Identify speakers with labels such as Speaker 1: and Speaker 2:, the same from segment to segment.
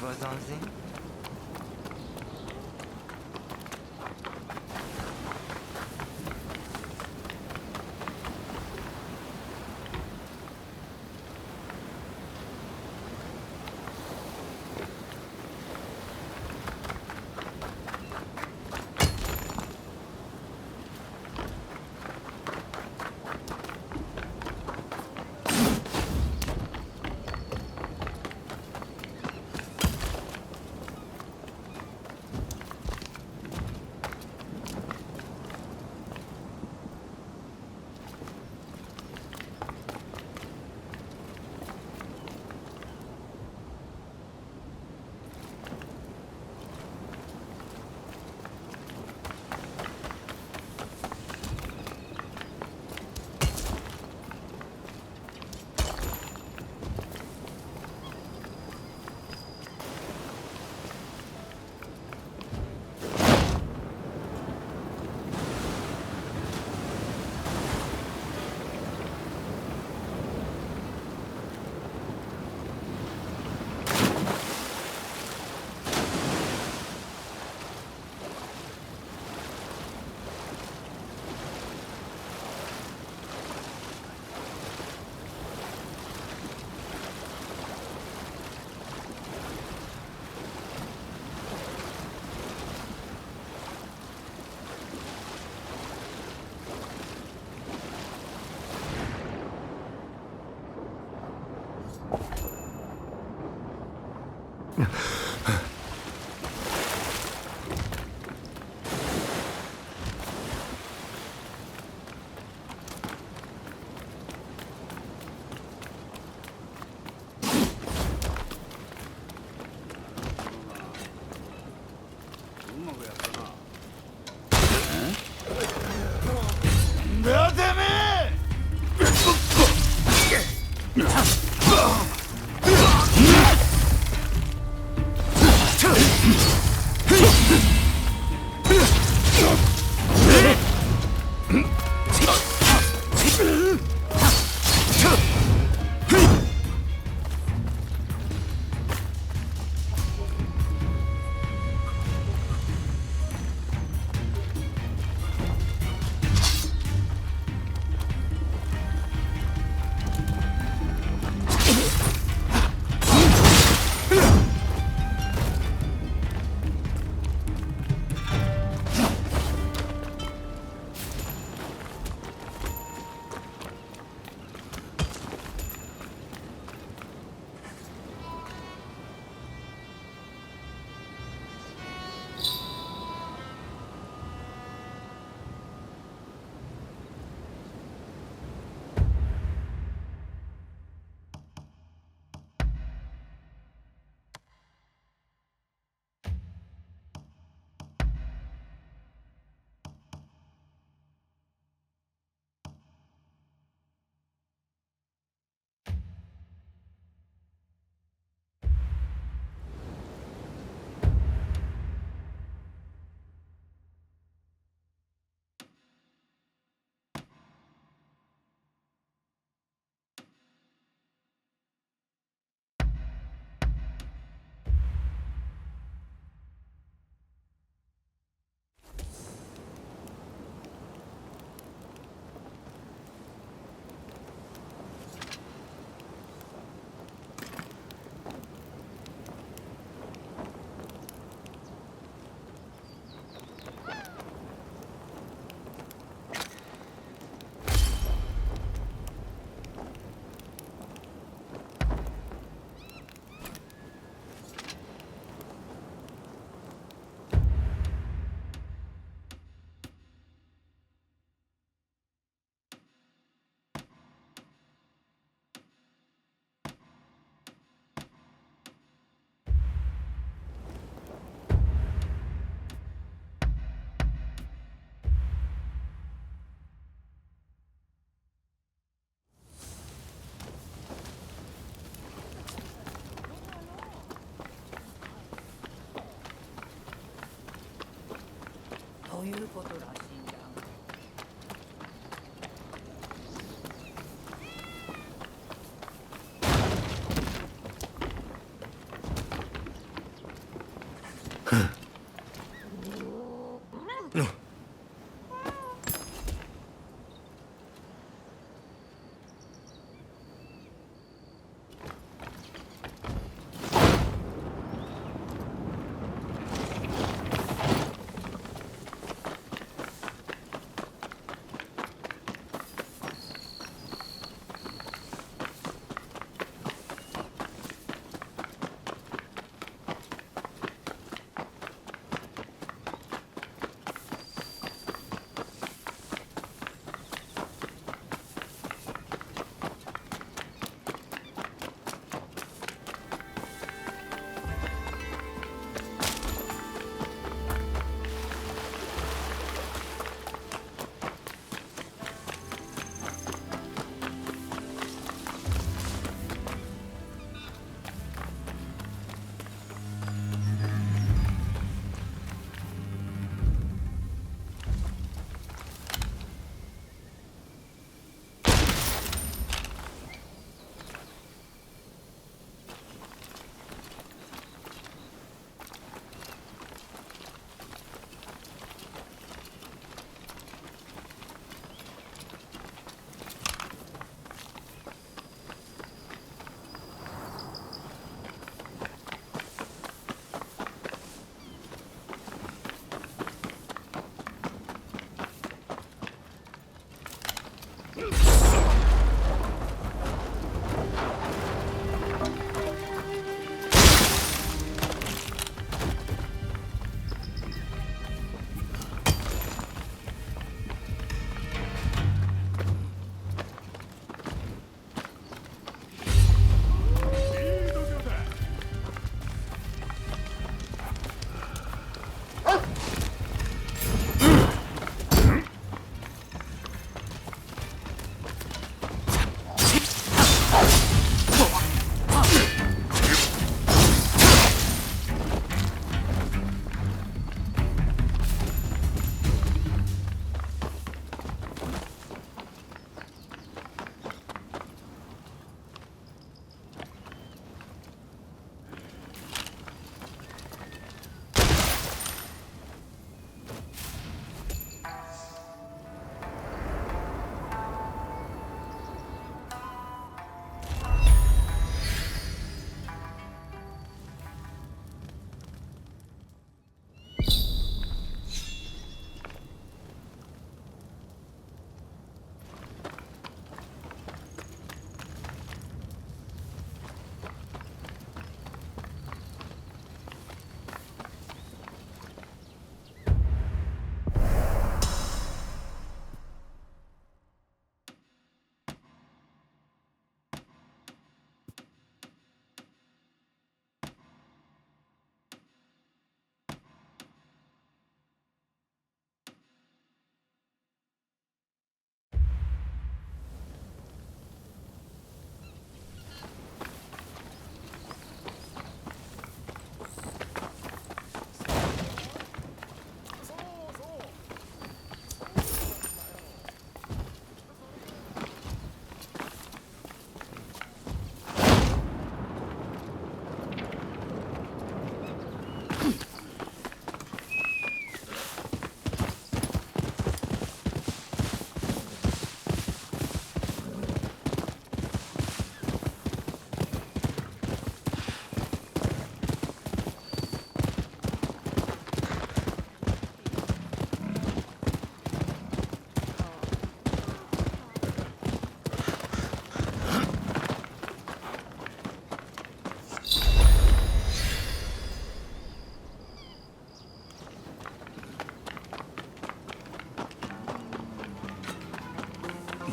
Speaker 1: for something? いうことらしいんだ。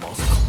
Speaker 2: まさか。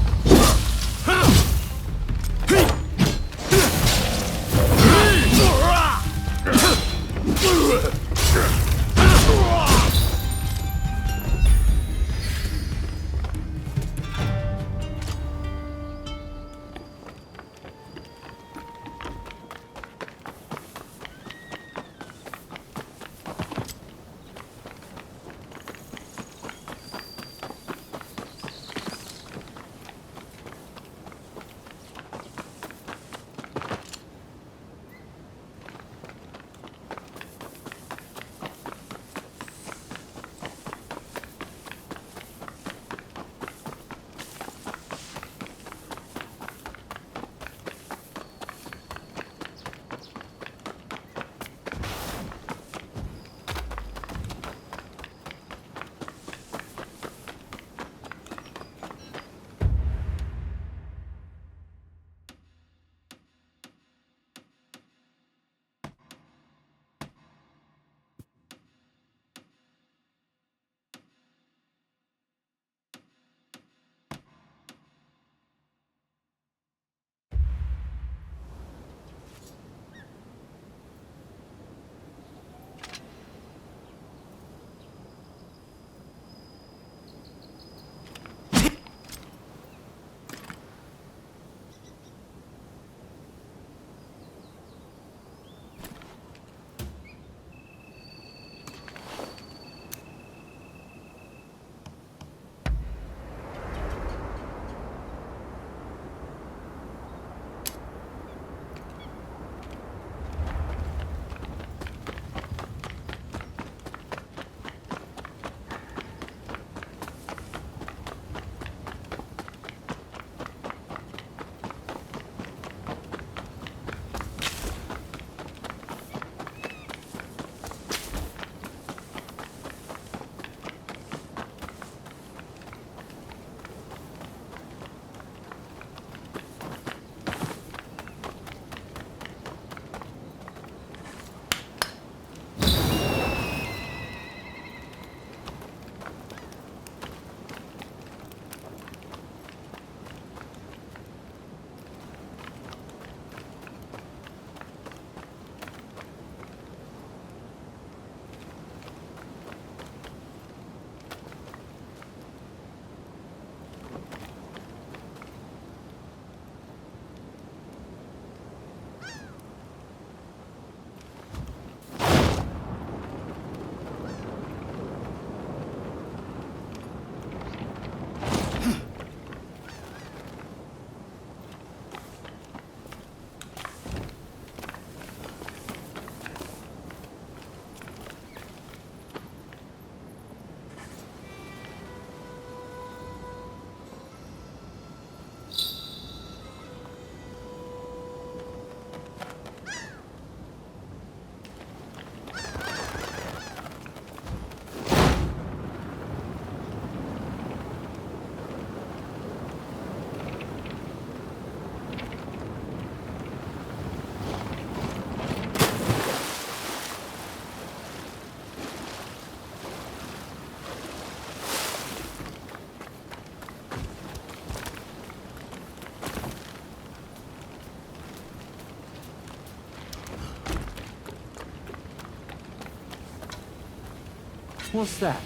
Speaker 3: What's that?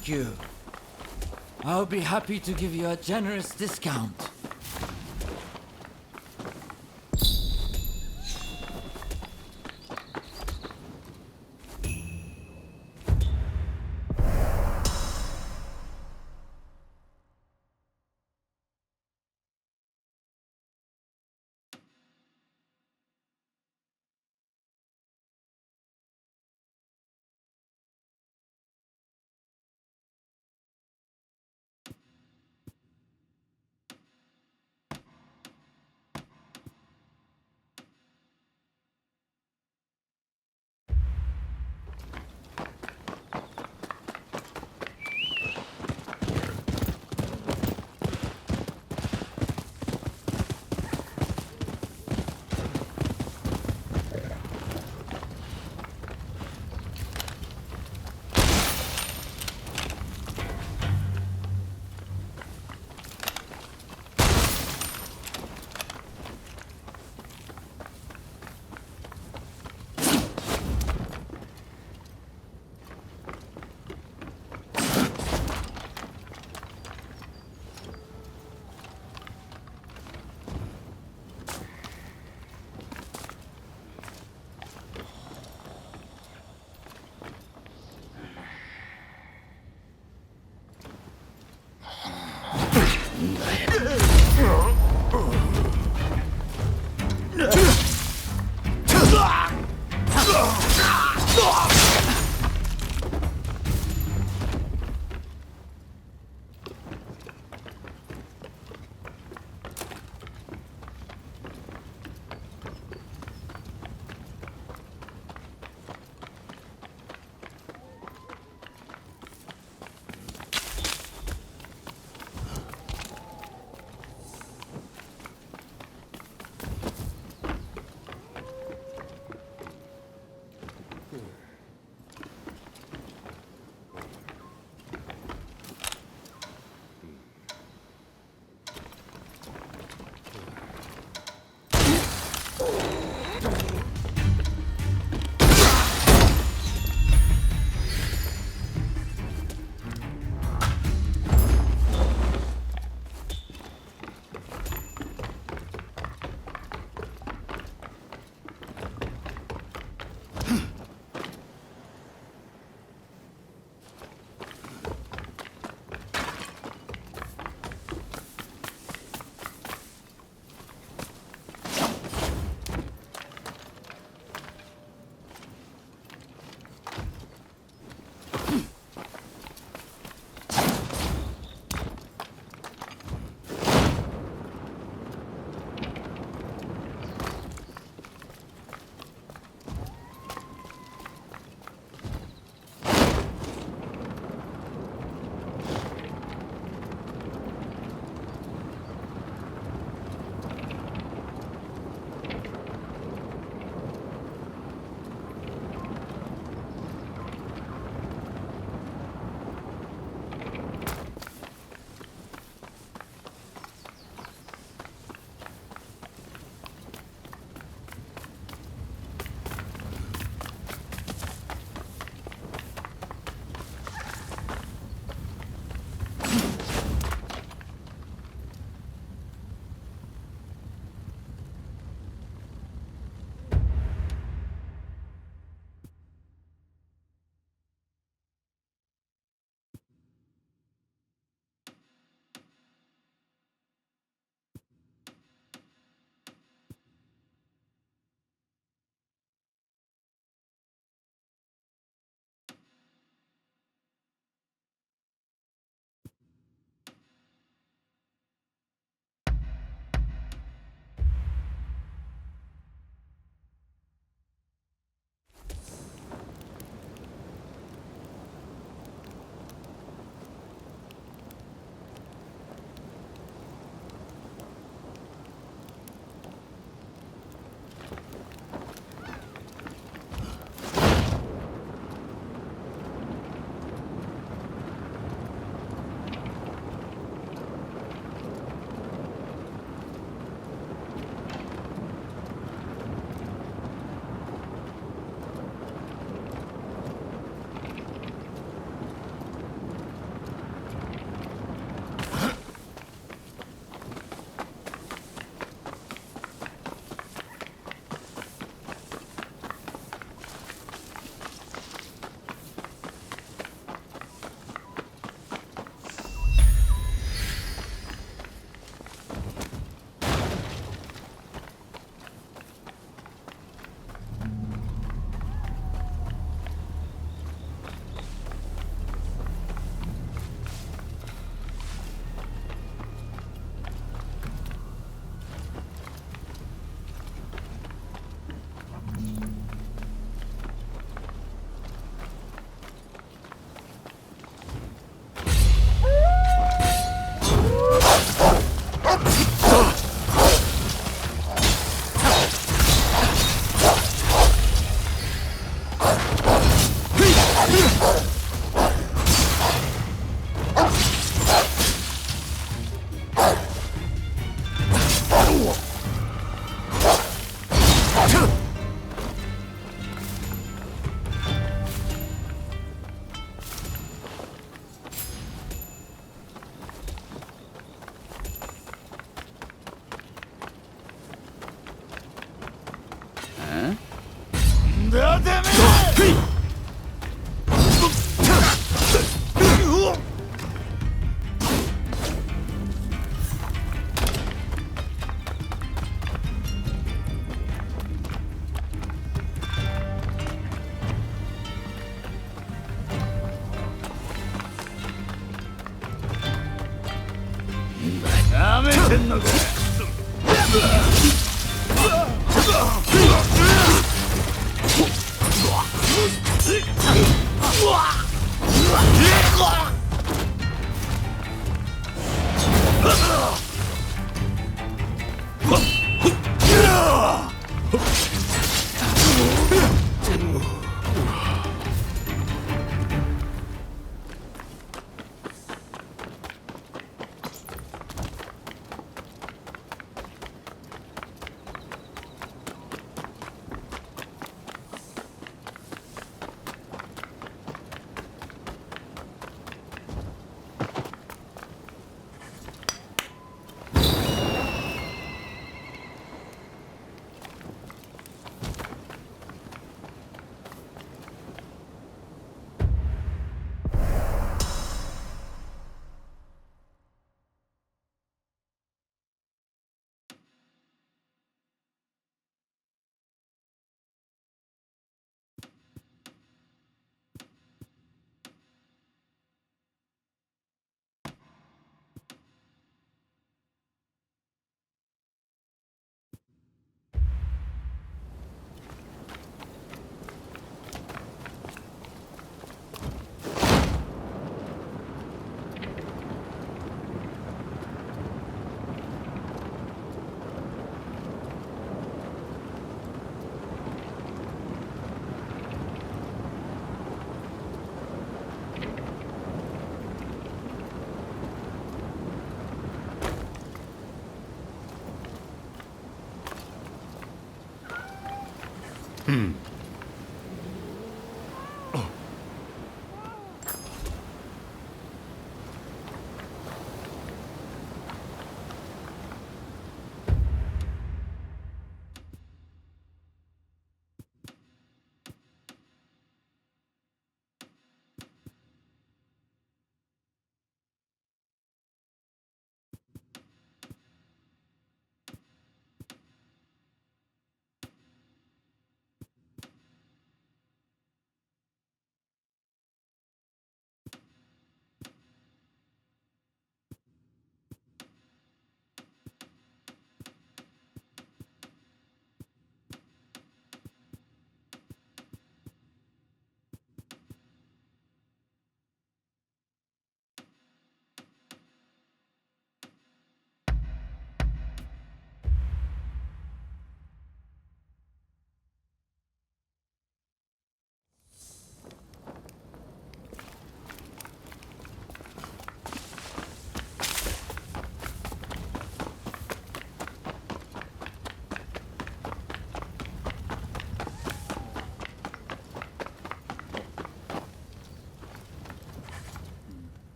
Speaker 2: Thank you. I'll be happy to give you a generous discount.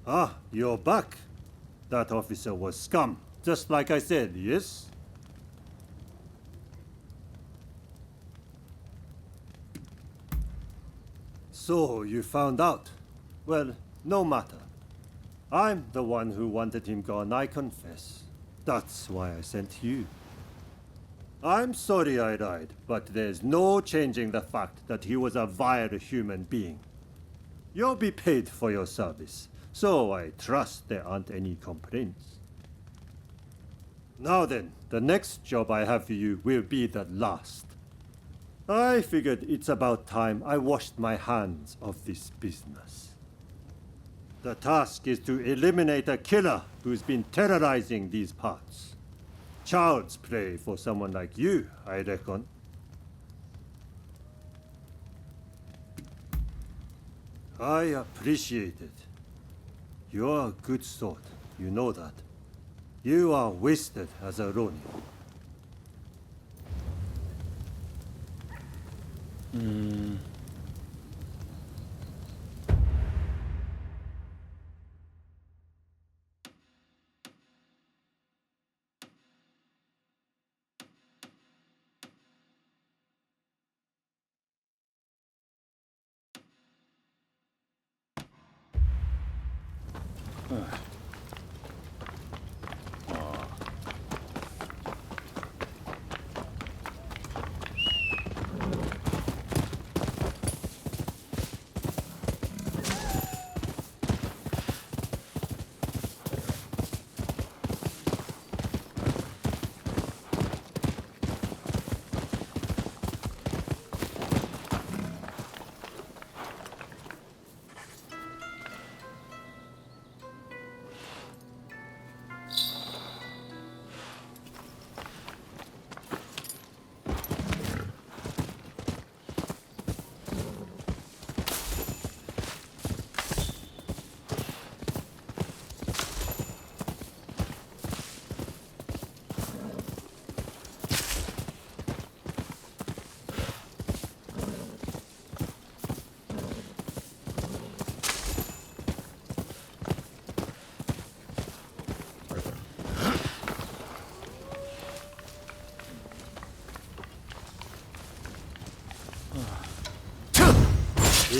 Speaker 3: Ah, you're back. That officer was scum, just like I said, yes? So, you found out. Well, no matter. I'm the one who wanted him gone, I confess. That's why I sent you. I'm sorry I lied, but there's no changing the fact that he was a vile human being. You'll be paid for your service, so I trust there aren't any complaints. Now then, the next job I have for you will be the last. I figured it's about time I washed my hands of this business. The task is to eliminate a killer who's been terrorizing these parts. Child's play for someone like you, I reckon. I appreciate it. You're a good sort, you know that. You are wasted as a Ronin.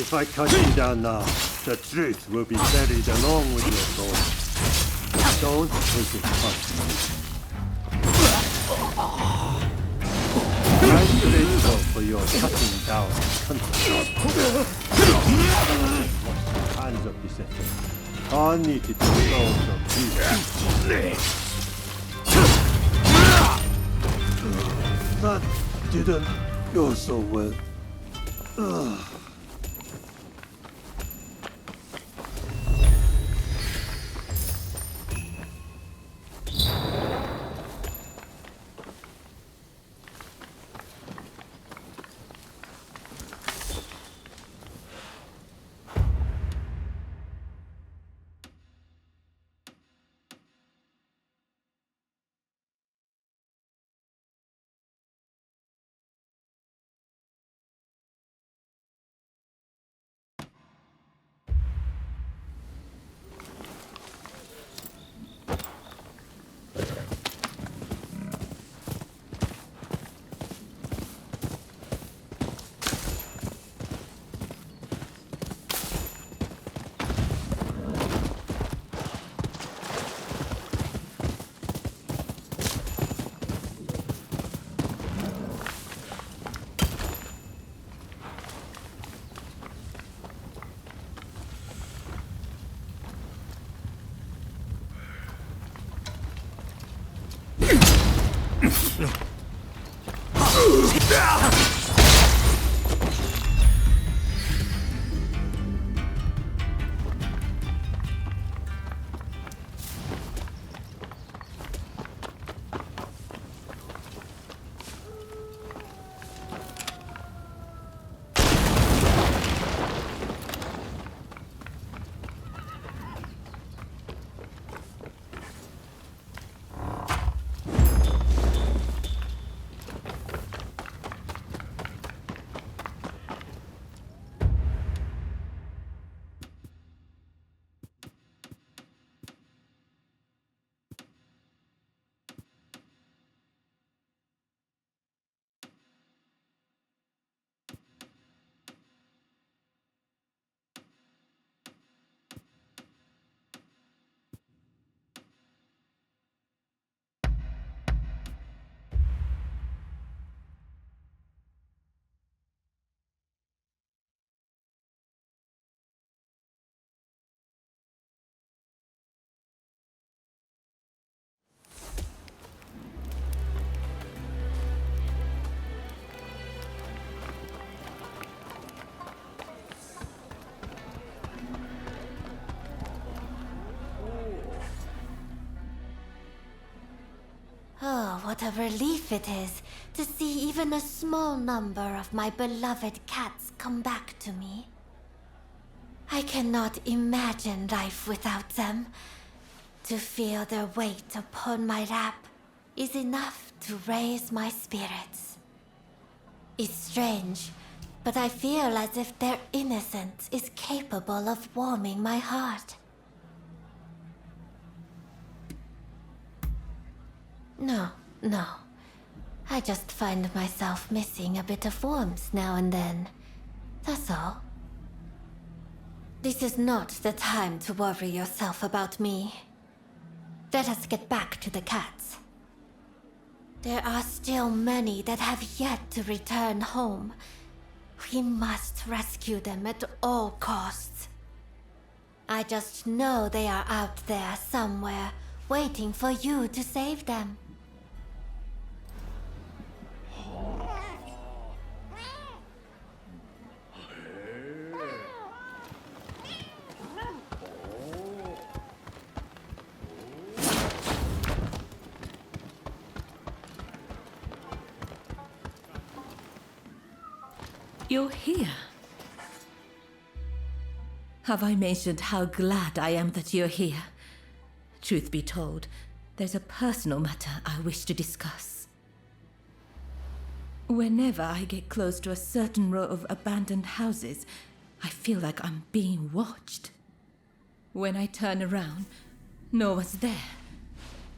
Speaker 3: If I cut you down now, the truth will be buried along with your soul. Don't take it personally. I'm grateful for your cutting down control. Hands up, Giuseppe. I need to dispose of you. That didn't go so well.
Speaker 4: Oh, what a relief it is to see even a small number of my beloved cats come back to me. I cannot imagine life without them. To feel their weight upon my lap is enough to raise my spirits. It's strange, but I feel as if their innocence is capable of warming my heart. No. I just find myself missing a bit of warmth now and then. That's all. This is not the time to worry yourself about me. Let us get back to the cats. There are still many that have yet to return home. We must rescue them at all costs. I just know they are out there somewhere, waiting for you to save them.
Speaker 5: You're here. Have I mentioned how glad I am that you're here? Truth be told, there's a personal matter I wish to discuss. Whenever I get close to a certain row of abandoned houses, I feel like I'm being watched. When I turn around, no one's there,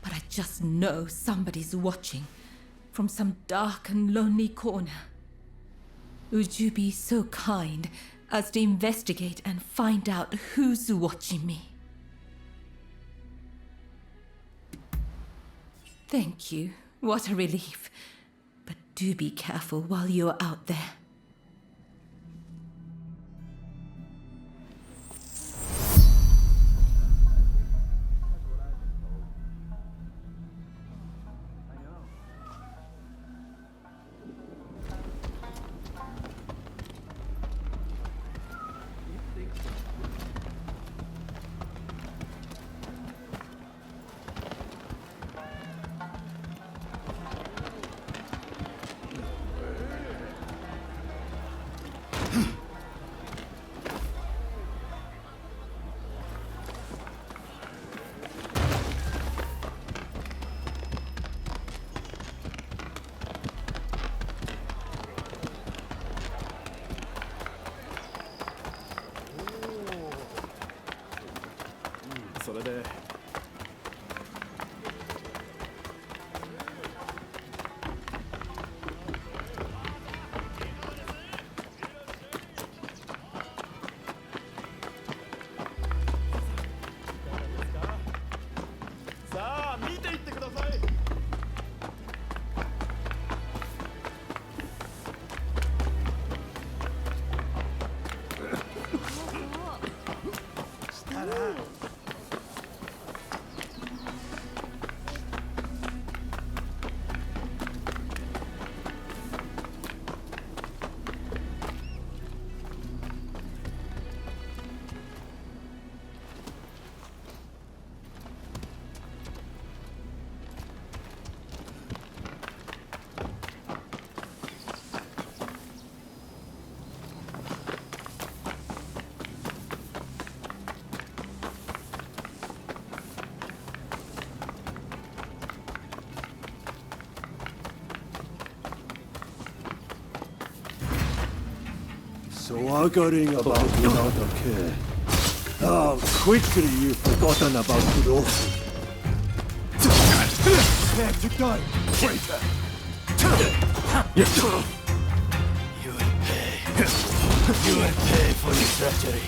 Speaker 5: but I just know somebody's watching from some dark and lonely corner. Would you be so kind as to investigate and find out who's watching me. Thank you. What a relief. But do be careful while you're out there.
Speaker 3: So arguing about without a care. How quickly you've forgotten about Ronin. Prepare to die, traitor!
Speaker 2: You will pay. You will pay for your treachery.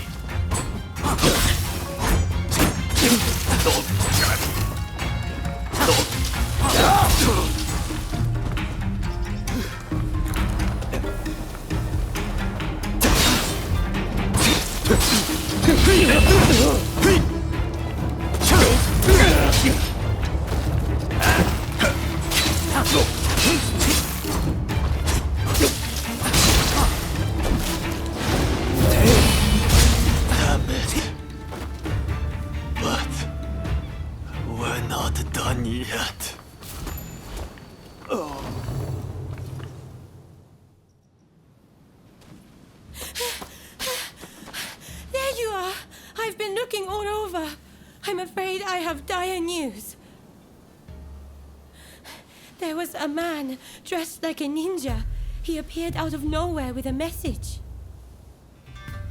Speaker 6: There was a man dressed like a ninja. He appeared out of nowhere with a message.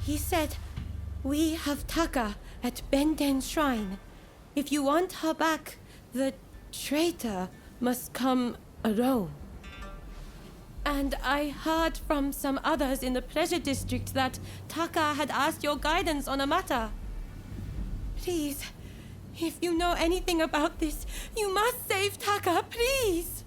Speaker 6: He said, "We have Taka at Benten Shrine. If you want her back, the traitor must come alone." And I heard from some others in the Pleasure District that Taka had asked your guidance on a matter. Please, if you know anything about this, you must save Taka, please!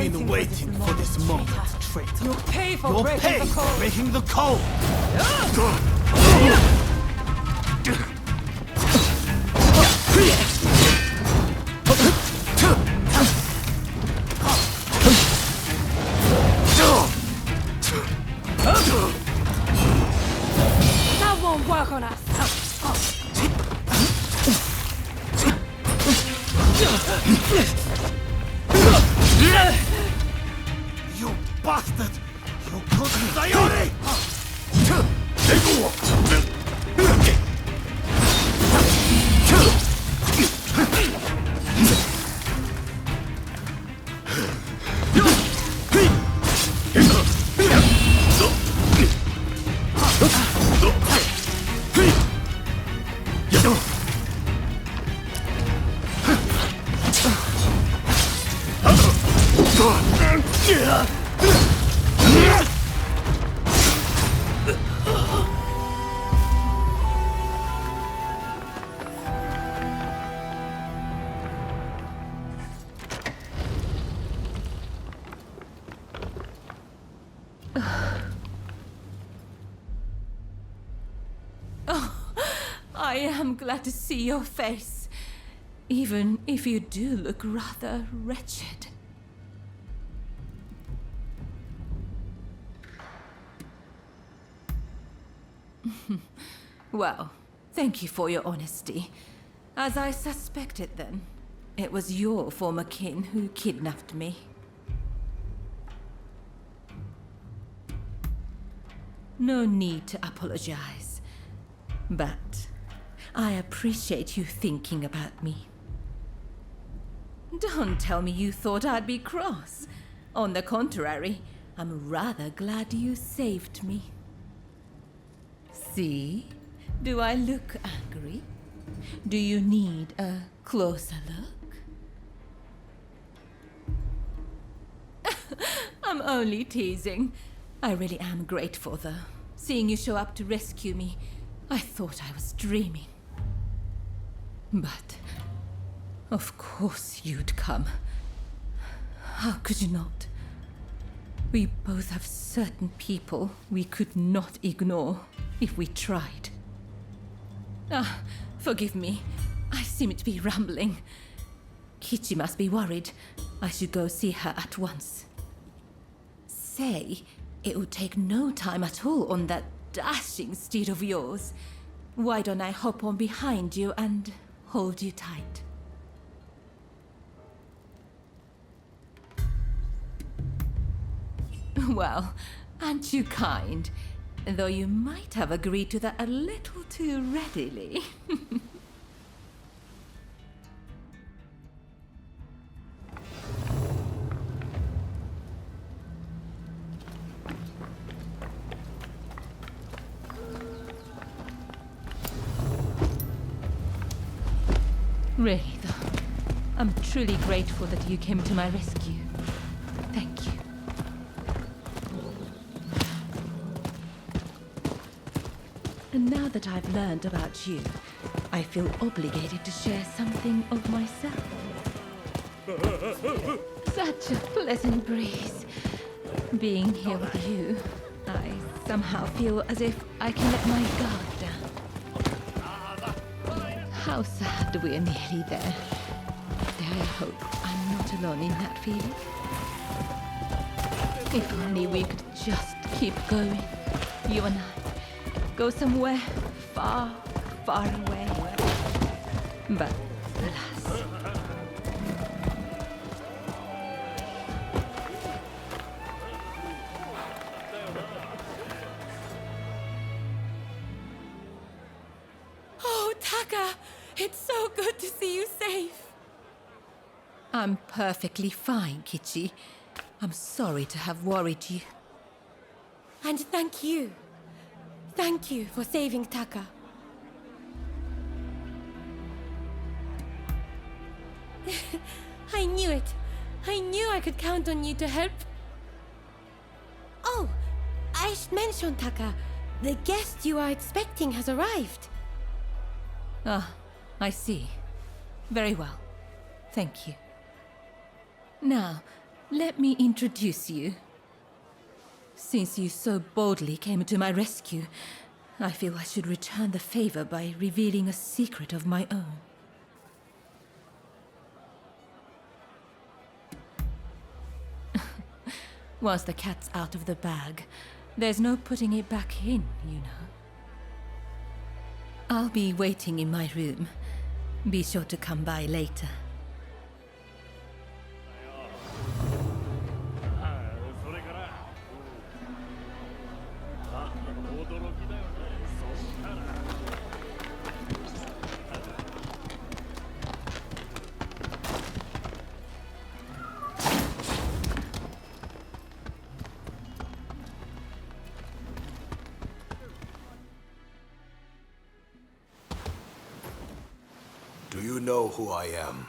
Speaker 2: Been waiting for this moment, traitor.
Speaker 1: You'll pay for
Speaker 2: You'll
Speaker 1: breaking
Speaker 2: pay
Speaker 1: the code.
Speaker 2: for breaking the code.
Speaker 6: That won't work on us.
Speaker 3: You bastard! You couldn't Sayori!
Speaker 5: I am glad to see your face, even if you do look rather wretched. Well, thank you for your honesty. As I suspected then, it was your former kin who kidnapped me. No need to apologize, but I appreciate you thinking about me. Don't tell me you thought I'd be cross. On the contrary, I'm rather glad you saved me. See? Do I look angry? Do you need a closer look? I'm only teasing. I really am grateful, though. Seeing you show up to rescue me, I thought I was dreaming. But, of course you'd come. How could you not? We both have certain people we could not ignore if we tried. Ah, forgive me. I seem to be rambling. Kichi must be worried. I should go see her at once. Say, it would take no time at all on that dashing steed of yours. Why don't I hop on behind you and hold you tight? Well, aren't you kind? Though you might have agreed to that a little too readily. Really, though, I'm truly grateful that you came to my rescue. Thank you. And now that I've learned about you, I feel obligated to share something of myself. Such a pleasant breeze. Being here with you, I somehow feel as if I can let my guard down. How sad we're nearly there. Dare I hope I'm not alone in that feeling. If only we could just keep going, you and I. Go somewhere far, far away. But alas.
Speaker 6: Oh, Taka! It's so good to see you safe.
Speaker 5: I'm perfectly fine, Kichi. I'm sorry to have worried you.
Speaker 6: And thank you. Thank you for saving Taka. I knew it. I knew I could count on you to help. Oh, I should mention, Taka. The guest you are expecting has arrived.
Speaker 5: Ah, I see. Very well. Thank you. Now, let me introduce you. Since you so boldly came to my rescue, I feel I should return the favor by revealing a secret of my own. Once the cat's out of the bag, there's no putting it back in, you know. I'll be waiting in my room. Be sure to come by later.
Speaker 7: Do you know who I am?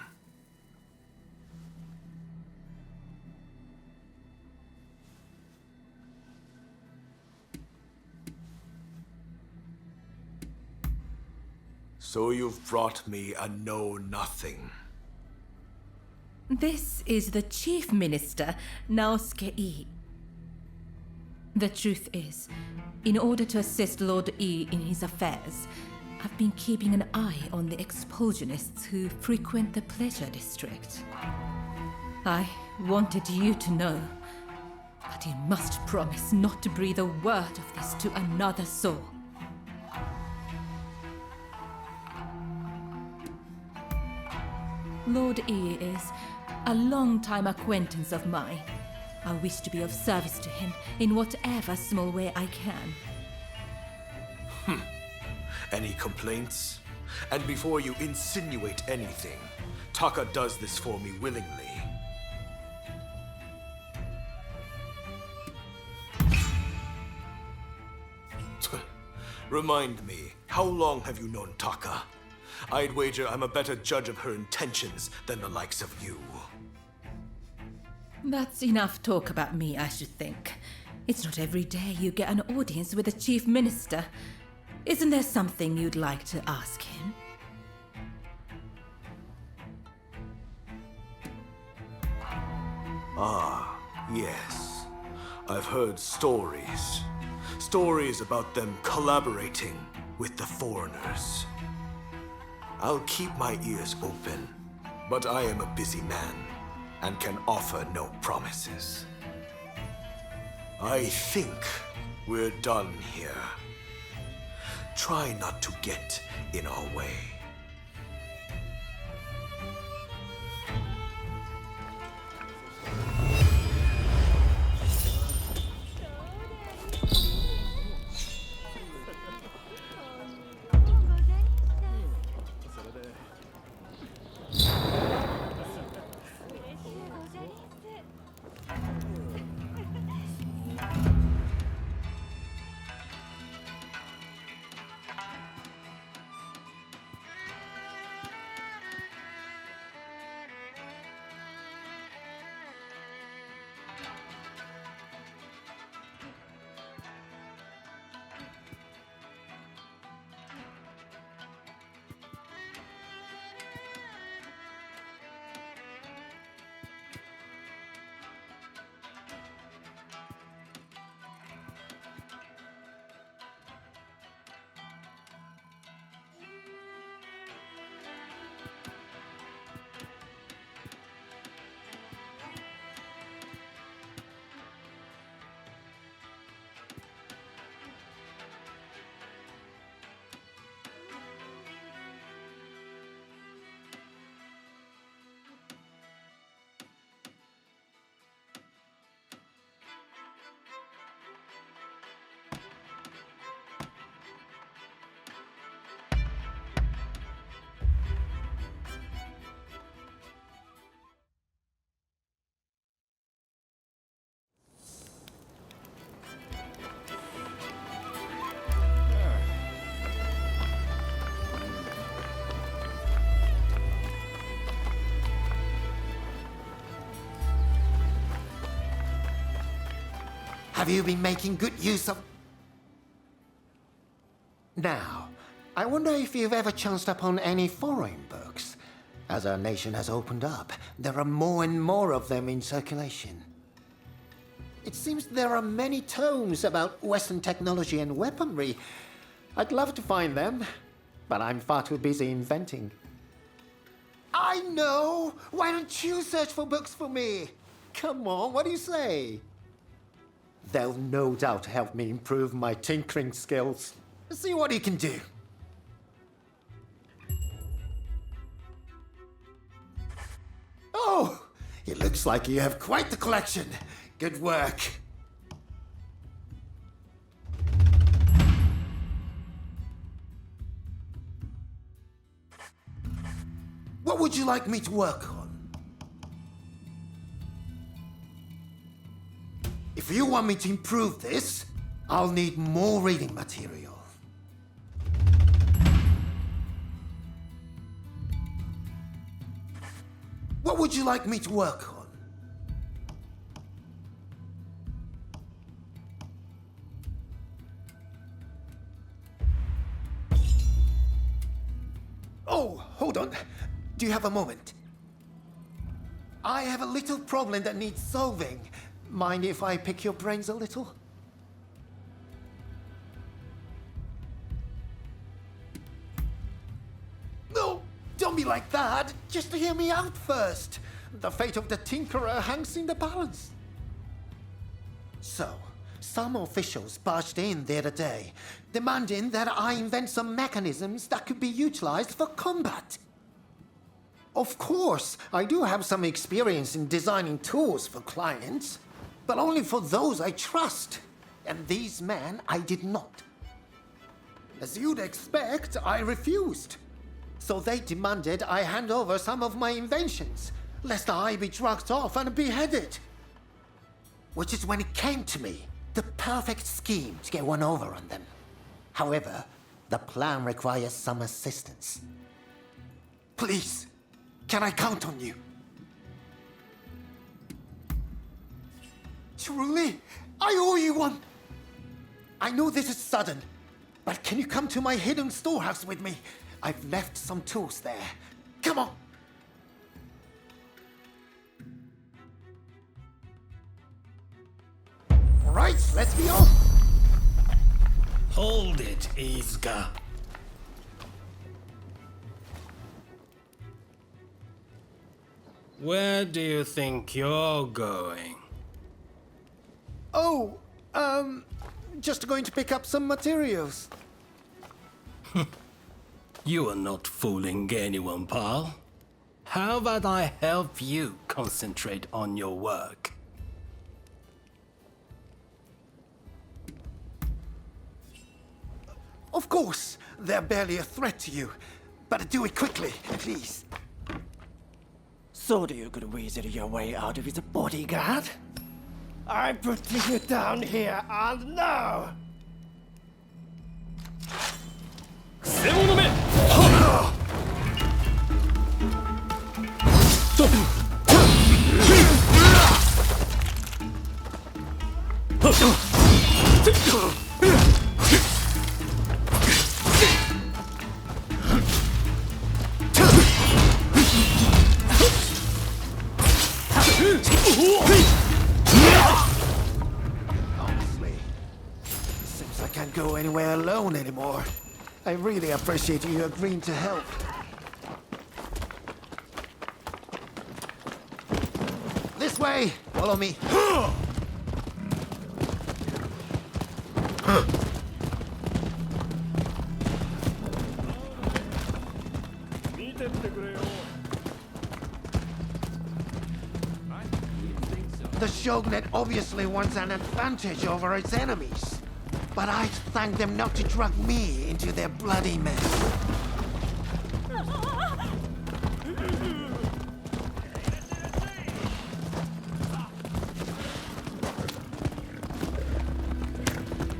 Speaker 7: So you've brought me a know-nothing.
Speaker 5: This is the Chief Minister, Naosuke E. The truth is, in order to assist Lord E in his affairs, I've been keeping an eye on the expulsionists who frequent the pleasure district. I wanted you to know, but you must promise not to breathe a word of this to another soul. Lord E is a long-time acquaintance of mine. I wish to be of service to him in whatever small way I can.
Speaker 7: Any complaints? And before you insinuate anything, Taka does this for me willingly. Remind me, how long have you known Taka? I'd wager I'm a better judge of her intentions than the likes of you.
Speaker 5: That's enough talk about me, I should think. It's not every day you get an audience with the Chief Minister. Isn't there something you'd like to ask him?
Speaker 7: Ah, yes. I've heard stories. Stories about them collaborating with the foreigners. I'll keep my ears open, but I am a busy man and can offer no promises. I think we're done here. Try not to get in our way.
Speaker 8: Have you been making good use of... Now, I wonder if you've ever chanced upon any foreign books. As our nation has opened up, there are more and more of them in circulation. It seems there are many tomes about Western technology and weaponry. I'd love to find them, but I'm far too busy inventing. I know! Why don't you search for books for me? Come on, what do you say? They'll no doubt help me improve my tinkering skills. See what you can do. Oh, it looks like you have quite the collection. Good work. What would you like me to work on? If you want me to improve this, I'll need more reading material. What would you like me to work on? Oh, hold on. Do you have a moment? I have a little problem that needs solving. Mind if I pick your brains a little? No, don't be like that. Just hear me out first. The fate of the Tinkerer hangs in the balance. So, some officials barged in the other day, demanding that I invent some mechanisms that could be utilized for combat. Of course, I do have some experience in designing tools for clients, but only for those I trust. And these men, I did not. As you'd expect, I refused. So they demanded I hand over some of my inventions, lest I be drugged off and beheaded. Which is when it came to me, the perfect scheme to get one over on them. However, the plan requires some assistance. Please, can I count on you? Truly, I owe you one. I know this is sudden, but can you come to my hidden storehouse with me? I've left some tools there. Come on. All right, let's be off.
Speaker 9: Hold it, Izuka. Where do you think you're going?
Speaker 8: Oh, just going to pick up some materials.
Speaker 9: You are not fooling anyone, pal. How about I help you concentrate on your work?
Speaker 8: Of course, they're barely a threat to you. But do it quickly, please.
Speaker 10: So do you could weasel your way out of his bodyguard? I'm putting you down here and now!
Speaker 8: Honestly, seems I can't go anywhere alone anymore. I really appreciate you agreeing to help. This way! Follow me. The Shogunate obviously wants an advantage over its enemies. But I thank them not to drag me into their bloody mess.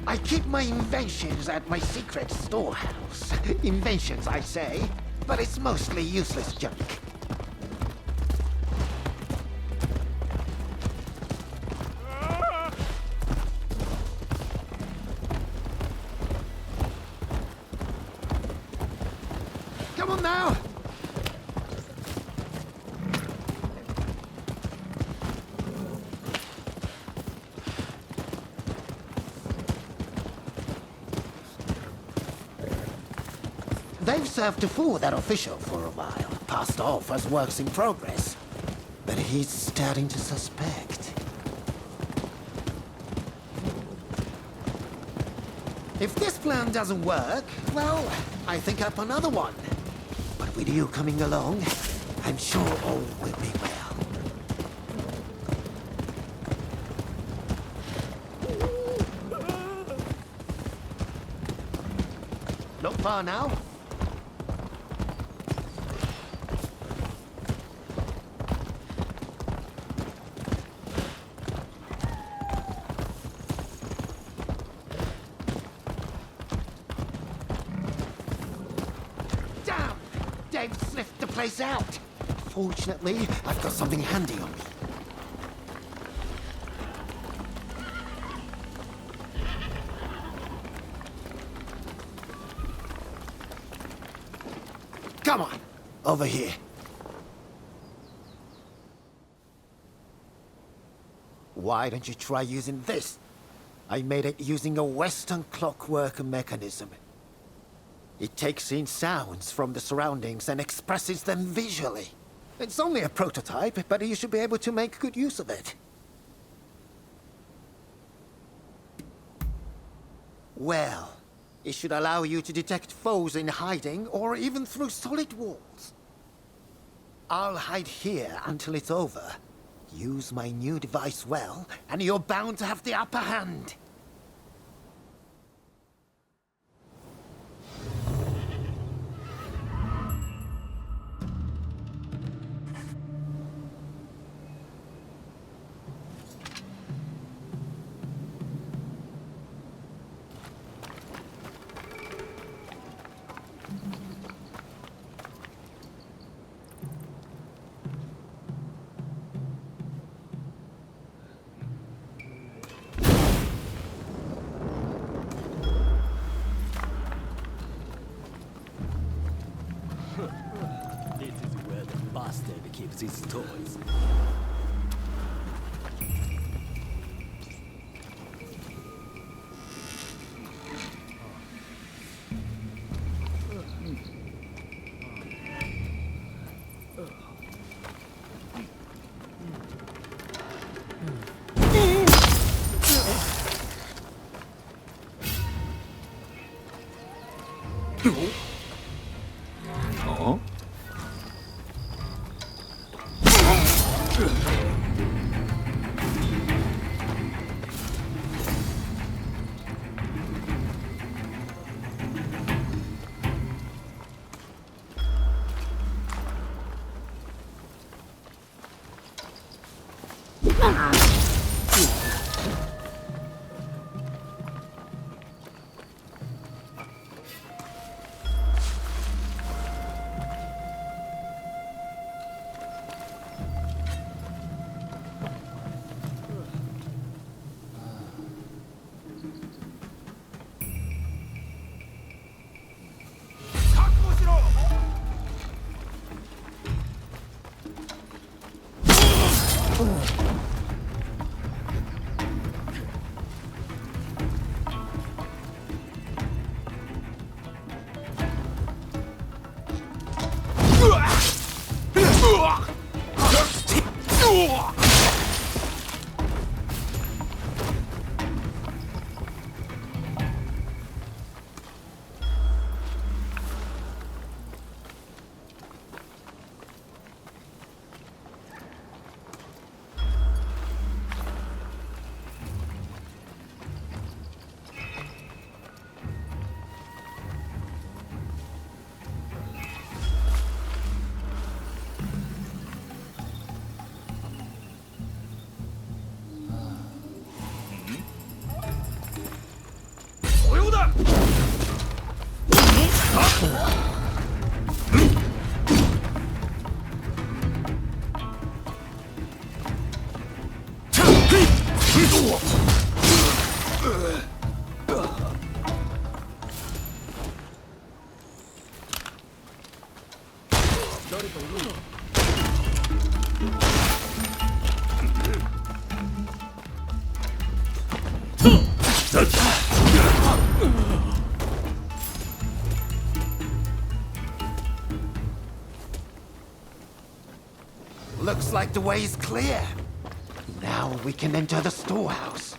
Speaker 8: I keep my inventions at my secret storehouse. Inventions, I say, but it's mostly useless junk. Come on now! They've served to fool that official for a while, passed off as works in progress. But he's starting to suspect. If this plan doesn't work, well, I think up another one. But with you coming along, I'm sure all will be well. Not far now. Damn! Dave sniffed the place out. Fortunately, I've got something handy on me. Come on, over here. Why don't you try using this? I made it using a Western clockwork mechanism. It takes in sounds from the surroundings and expresses them visually. It's only a prototype, but you should be able to make good use of it. Well, it should allow you to detect foes in hiding or even through solid walls. I'll hide here until it's over. Use my new device well, and you're bound to have the upper hand.
Speaker 2: Keeps his toys.
Speaker 8: Looks like the way is clear. Now we can enter the storehouse.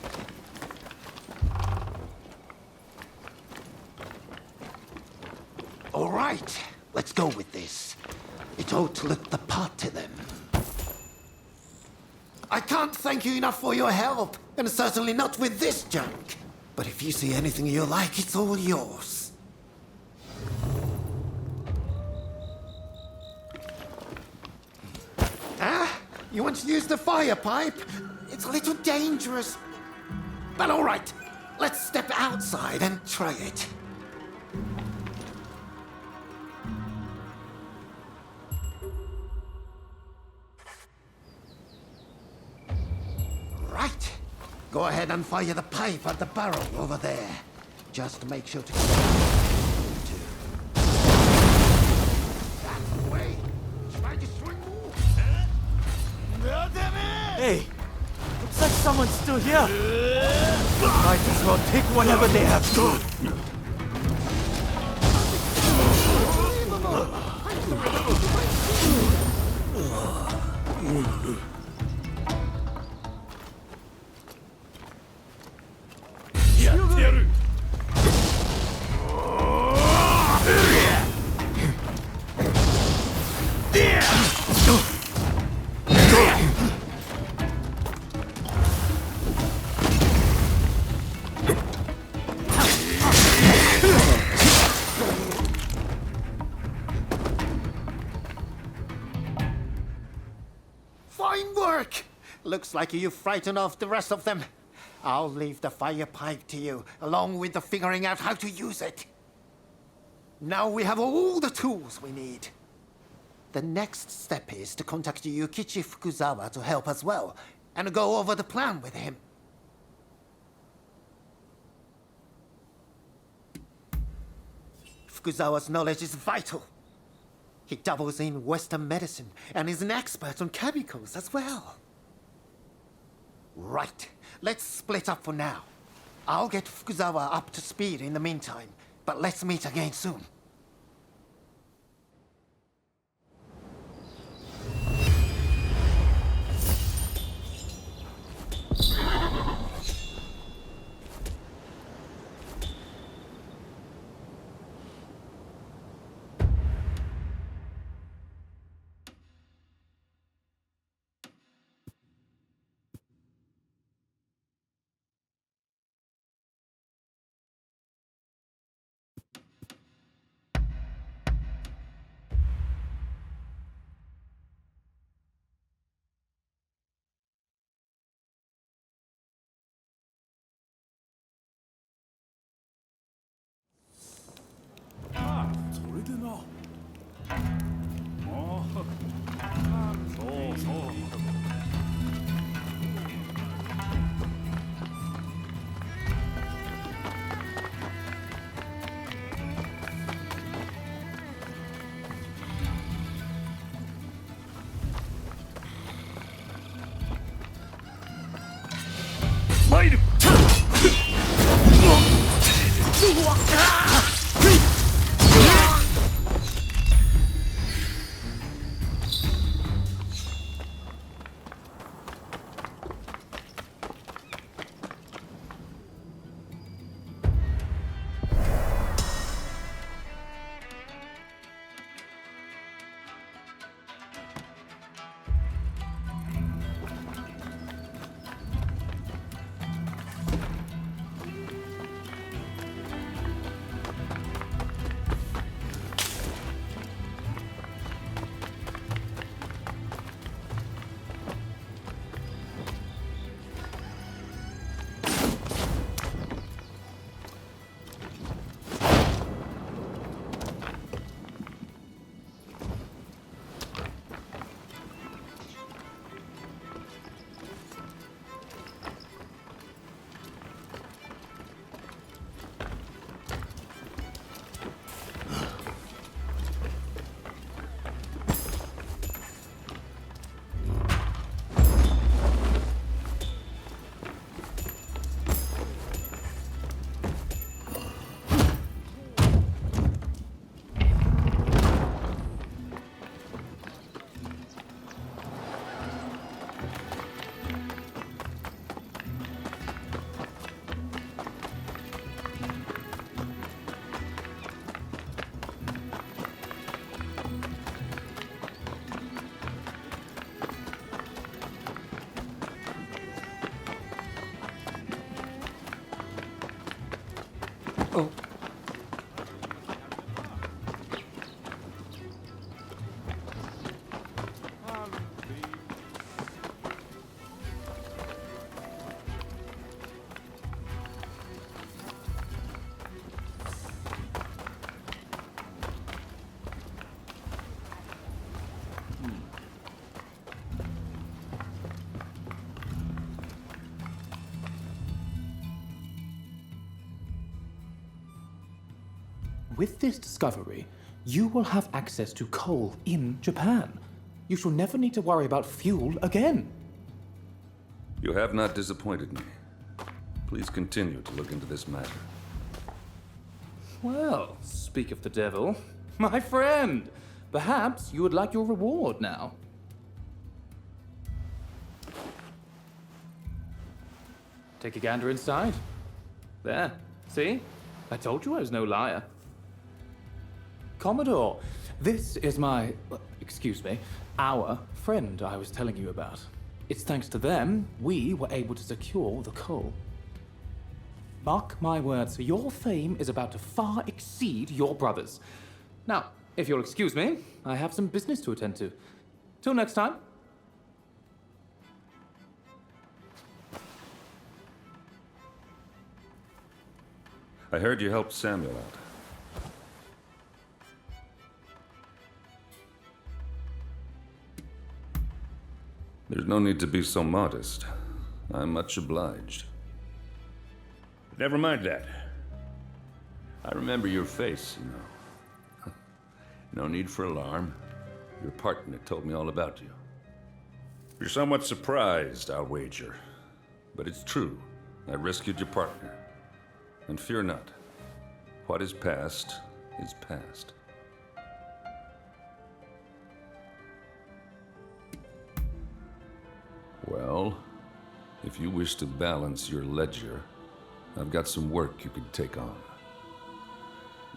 Speaker 8: Right, let's go with this. It ought to look the part to them. I can't thank you enough for your help, and certainly not with this junk. But if you see anything you like, it's all yours. Ah, you want to use the fire pipe? It's a little dangerous. But all right, let's step outside and try it. Right. Go ahead and fire the pipe at the barrel over there. Just make sure to... That way. Try to swing more.
Speaker 10: Hey, looks like someone's still here. Might as well take whatever they have.
Speaker 8: Fine work! Looks like you frightened off the rest of them. I'll leave the fire pipe to you, along with the figuring out how to use it. Now we have all the tools we need. The next step is to contact Yukichi Fukuzawa to help as well, and go over the plan with him. Fukuzawa's knowledge is vital. He dabbles in Western medicine and is an expert on chemicals as well. Right, let's split up for now. I'll get Fukuzawa up to speed in the meantime, but let's meet again soon.
Speaker 11: Oh.
Speaker 12: With this discovery, you will have access to coal in Japan. You shall never need to worry about fuel again.
Speaker 13: You have not disappointed me. Please continue to look into this matter.
Speaker 12: Well, speak of the devil. My friend, perhaps you would like your reward now. Take a gander inside. There, see? I told you I was no liar. Commodore, this is my, excuse me, our friend I was telling you about. It's thanks to them we were able to secure the coal. Mark my words, your fame is about to far exceed your brother's. Now, if you'll excuse me, I have some business to attend to. Till next time.
Speaker 13: I heard you helped Samuel out. There's no need to be so modest. I'm much obliged. Never mind that. I remember your face, you know. No need for alarm. Your partner told me all about you. You're somewhat surprised, I'll wager. But it's true. I rescued your partner. And fear not. What is past is past. Well, if you wish to balance your ledger, I've got some work you could take on.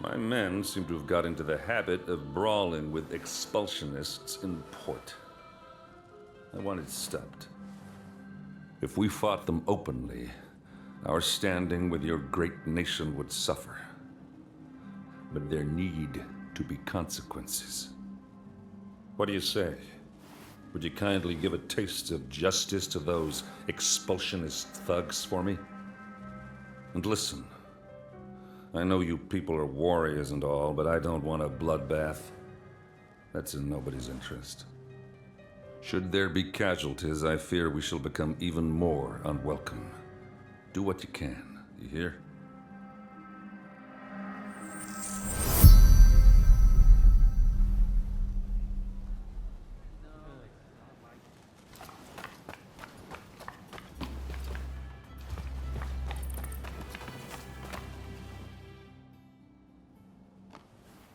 Speaker 13: My men seem to have got into the habit of brawling with expulsionists in port. I want it stopped. If we fought them openly, our standing with your great nation would suffer. But there need to be consequences. What do you say? Would you kindly give a taste of justice to those expulsionist thugs for me? And listen, I know you people are warriors and all, but I don't want a bloodbath. That's in nobody's interest. Should there be casualties, I fear we shall become even more unwelcome. Do what you can, you hear?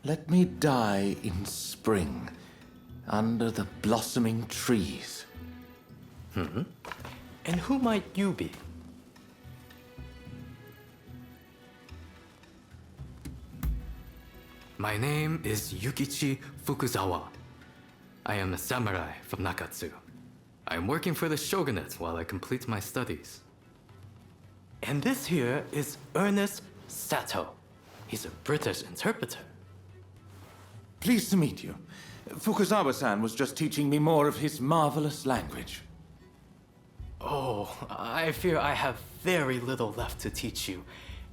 Speaker 12: Let me die in spring, under the blossoming trees.
Speaker 14: Hmm? And who might you be? My name is Yukichi Fukuzawa. I am a samurai from Nakatsu. I am working for the shogunate while I complete my studies. And this here is Ernest Sato. He's a British interpreter.
Speaker 12: Pleased to meet you. Fukuzawa-san was just teaching me more of his marvelous language.
Speaker 14: Oh, I fear I have very little left to teach you.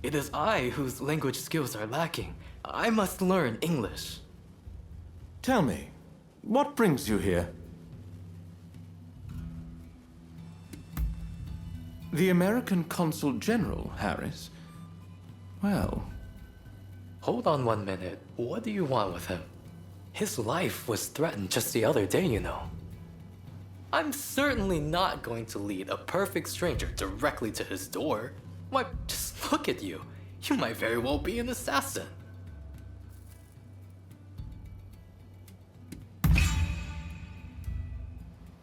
Speaker 14: It is I whose language skills are lacking. I must learn English.
Speaker 12: Tell me, what brings you here? The American Consul General, Harris? Well...
Speaker 14: Hold on 1 minute. What do you want with him? His life was threatened just the other day, you know. I'm certainly not going to lead a perfect stranger directly to his door. Why, just look at you. You might very well be an assassin.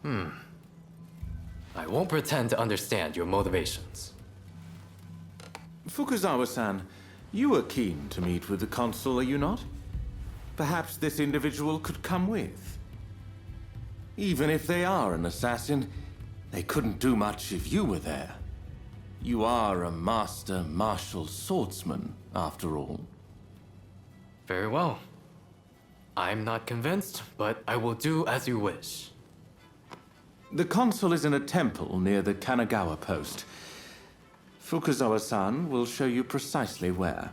Speaker 14: I won't pretend to understand your motivations.
Speaker 12: Fukuzawa-san, you were keen to meet with the consul, are you not? Perhaps this individual could come with. Even if they are an assassin, they couldn't do much if you were there.
Speaker 11: You are a master martial swordsman, after all.
Speaker 14: Very well. I'm not convinced, but I will do as you wish.
Speaker 11: The consul is in a temple near the Kanagawa post. Fukuzawa-san will show you precisely where.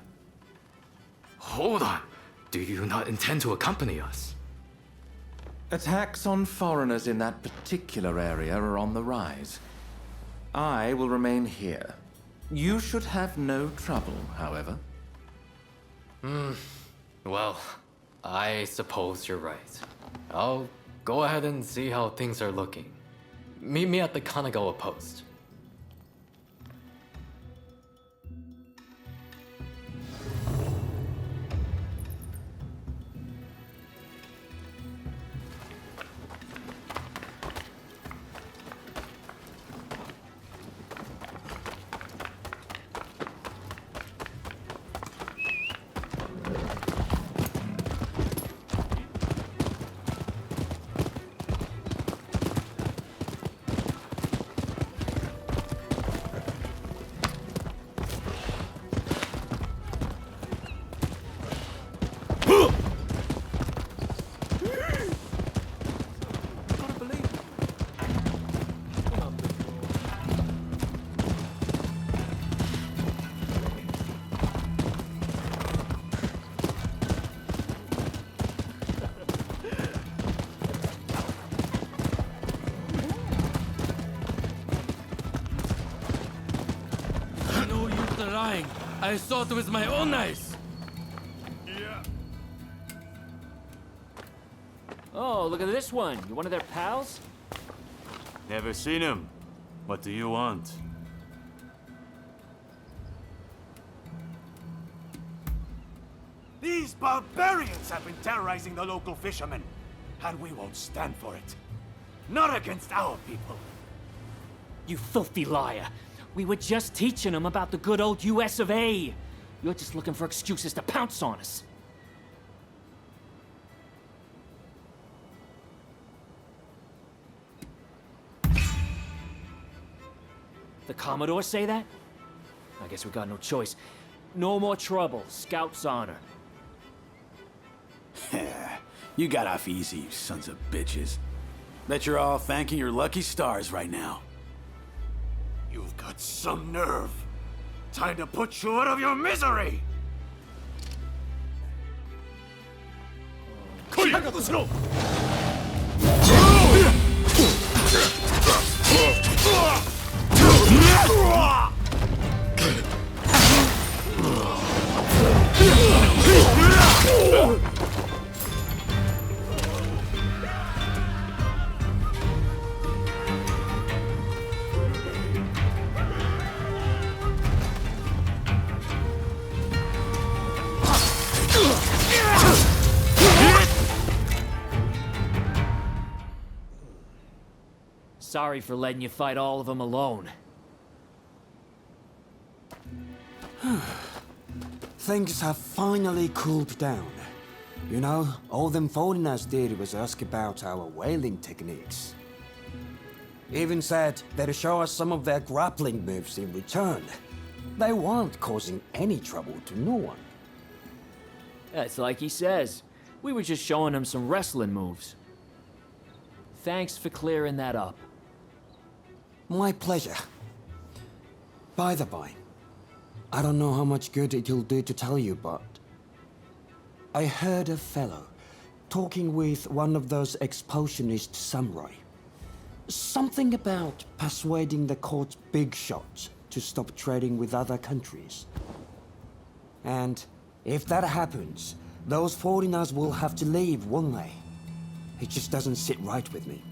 Speaker 14: Hold on. Do you not intend to accompany us?
Speaker 11: Attacks on foreigners in that particular area are on the rise. I will remain here. You should have no trouble, however.
Speaker 14: Well, I suppose you're right. I'll go ahead and see how things are looking. Meet me at the Kanagawa post.
Speaker 2: I saw it with my own eyes!
Speaker 15: Yeah.
Speaker 16: Oh, look at this one. You one of their pals?
Speaker 15: Never seen him. What do you want? These barbarians have been terrorizing the local fishermen, and we won't stand for it. Not against our people.
Speaker 16: You filthy liar. We were just teaching them about the good old US of A. You're just looking for excuses to pounce on us. The Commodore say that? I guess we got no choice. No more trouble. Scout's honor.
Speaker 17: You got off easy, you sons of bitches. Bet you're all thanking your lucky stars right now.
Speaker 15: You've got some nerve. Time to put you out of your misery!
Speaker 16: Sorry for letting you fight all of them alone.
Speaker 18: Things have finally cooled down. You know, all them foreigners did was ask about our whaling techniques. Even said they'd show us some of their grappling moves in return. They weren't causing any trouble to no one.
Speaker 16: It's like he says. We were just showing him some wrestling moves. Thanks for clearing that up.
Speaker 18: My pleasure. By the by, I don't know how much good it'll do to tell you, but I heard a fellow talking with one of those expulsionist samurai. Something about persuading the court's big shots to stop trading with other countries. And if that happens, those foreigners will have to leave, won't they? It just doesn't sit right with me.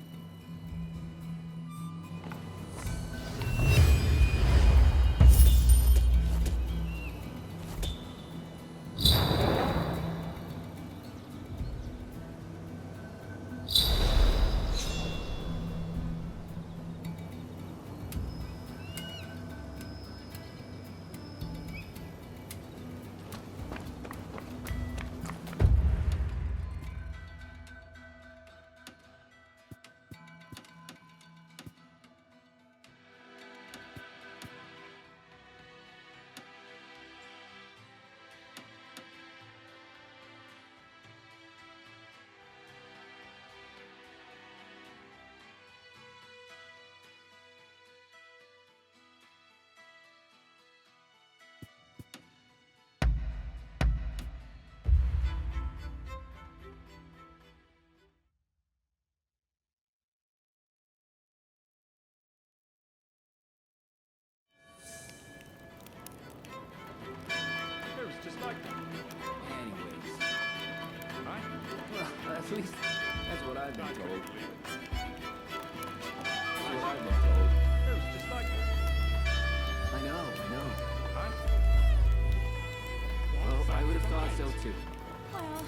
Speaker 12: At least that's what I've been told. That's what I've been told.
Speaker 15: It was just like that.
Speaker 12: I know.
Speaker 15: Huh?
Speaker 12: Well, I would have thought so too.
Speaker 6: Well,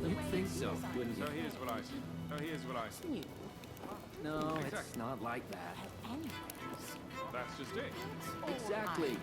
Speaker 12: You'd think so, wouldn't you?
Speaker 15: So here's what I see.
Speaker 12: No, it's
Speaker 15: Exactly.
Speaker 12: not like that.
Speaker 15: That's just it.
Speaker 12: Exactly.